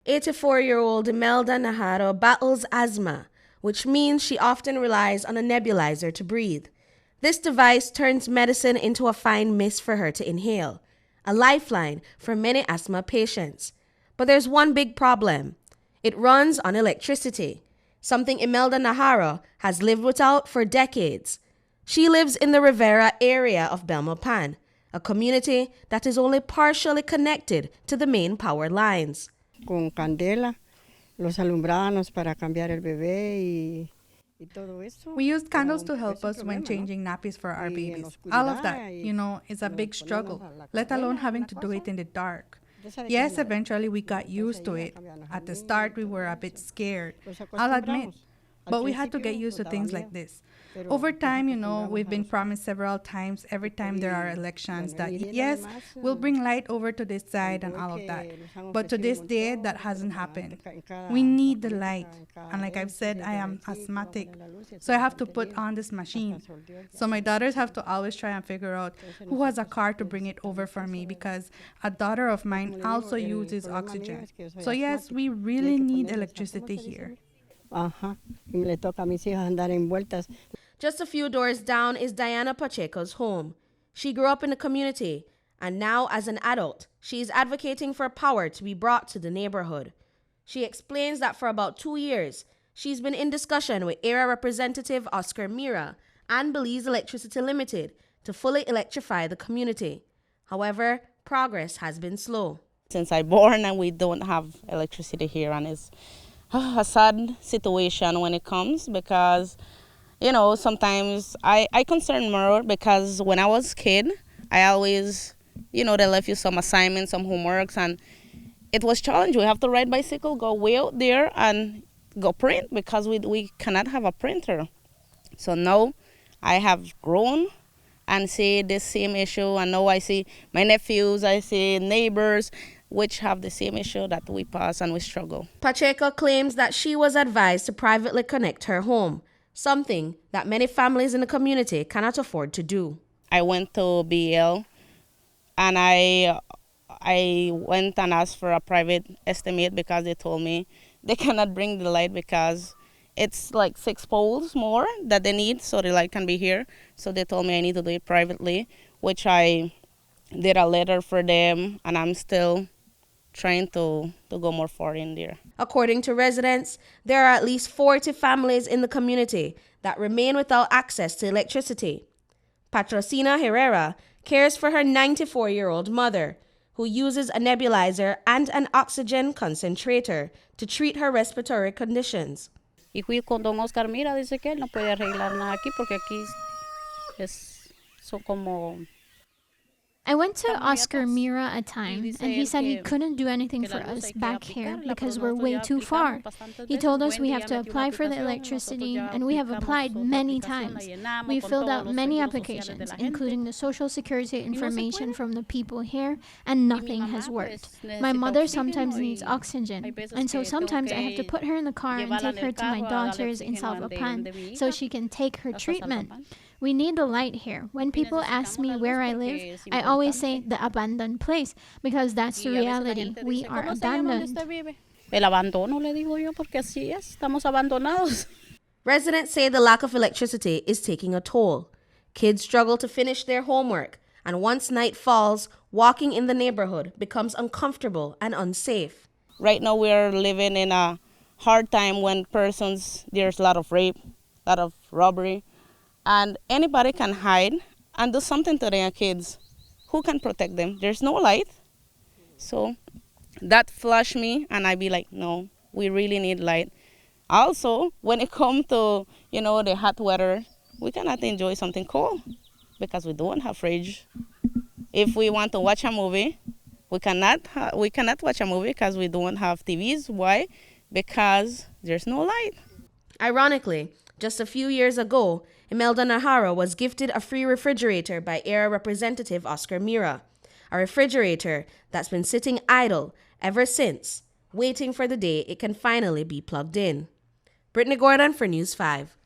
84-year-old Imelda Najarro battles asthma, which means she often relies on a nebulizer to breathe. This device turns medicine into a fine mist for her to inhale, a lifeline for many asthma patients. But there's one big problem. It runs on electricity, something Imelda Najarro has lived without for decades. She lives in the Rivera area of Belmopan, a community that is only partially connected to the main power lines. Con candela, los alumbrábamos para cambiar el bebé y todo eso. We used candles to help us when changing nappies for our babies. All of that, is a big struggle, let alone having to do it in the dark. Yes, eventually we got used to it. At the start, we were a bit scared, I'll admit. But we had to get used to things like this. Over time, we've been promised several times, every time there are elections, that yes, we'll bring light over to this side and all of that. But to this day, that hasn't happened. We need the light. And like I've said, I am asthmatic, so I have to put on this machine. So my daughters have to always try and figure out who has a car to bring it over for me, because a daughter of mine also uses oxygen. So yes, we really need electricity here. Just a few doors down is Diana Pacheco's home. She grew up in the community, and now as an adult, she is advocating for power to be brought to the neighborhood. She explains that for about 2 years, she's been in discussion with area representative Oscar Mira and Belize Electricity Limited to fully electrify the community. However, progress has been slow. Since I born and we don't have electricity here, and it's a sad situation when it comes, because sometimes I concern more, because when I was a kid, I always, they left you some assignments, some homeworks, and it was challenging. We have to ride bicycle, go way out there and go print, because we cannot have a printer. So now I have grown and see this same issue, and now I see my nephews, I see neighbors, which have the same issue that we pass and we struggle. Pacheco claims that she was advised to privately connect her home, something that many families in the community cannot afford to do. I went to BL and I went and asked for a private estimate, because they told me they cannot bring the light because it's like 6 poles more that they need so the light can be here. So they told me I need to do it privately, which I did a letter for them, and I'm still trying to go more far in there. According to residents, there are at least 40 families in the community that remain without access to electricity. Patrocina Rivera cares for her 94-year-old mother, who uses a nebulizer and an oxygen concentrator to treat her respiratory conditions. Y fui con don Oscar Mira, dice que él no puede arreglar nada aquí porque aquí son como... I went to Oscar Mira a time, and he said he couldn't do anything for us back here because we're way too far. He told us we have to apply for the electricity, and we have applied many times. We filled out many applications, including the social security information from the people here, and nothing has worked. My mother sometimes needs oxygen, and so sometimes I have to put her in the car and take her to my daughter's in Salvapan so she can take her treatment. We need the light here. When people ask me where I live, I always say the abandoned place, because that's the reality. We are abandoned. El abandono, le digo yo, porque así es, estamos abandonados. Residents say the lack of electricity is taking a toll. Kids struggle to finish their homework, and once night falls, walking in the neighborhood becomes uncomfortable and unsafe. Right now we're living in a hard time when there's a lot of rape, a lot of robbery, and anybody can hide and do something to their kids. Who can protect them? There's no light. So that flashed me, and I'd be like, no, we really need light. Also, when it comes to, the hot weather, we cannot enjoy something cold because we don't have fridge. If we want to watch a movie, we cannot watch a movie because we don't have TVs. Why? Because there's no light. Ironically, just a few years ago, Imelda Najarro was gifted a free refrigerator by area representative Oscar Mira, a refrigerator that's been sitting idle ever since, waiting for the day it can finally be plugged in. Britney Gordon for News 5.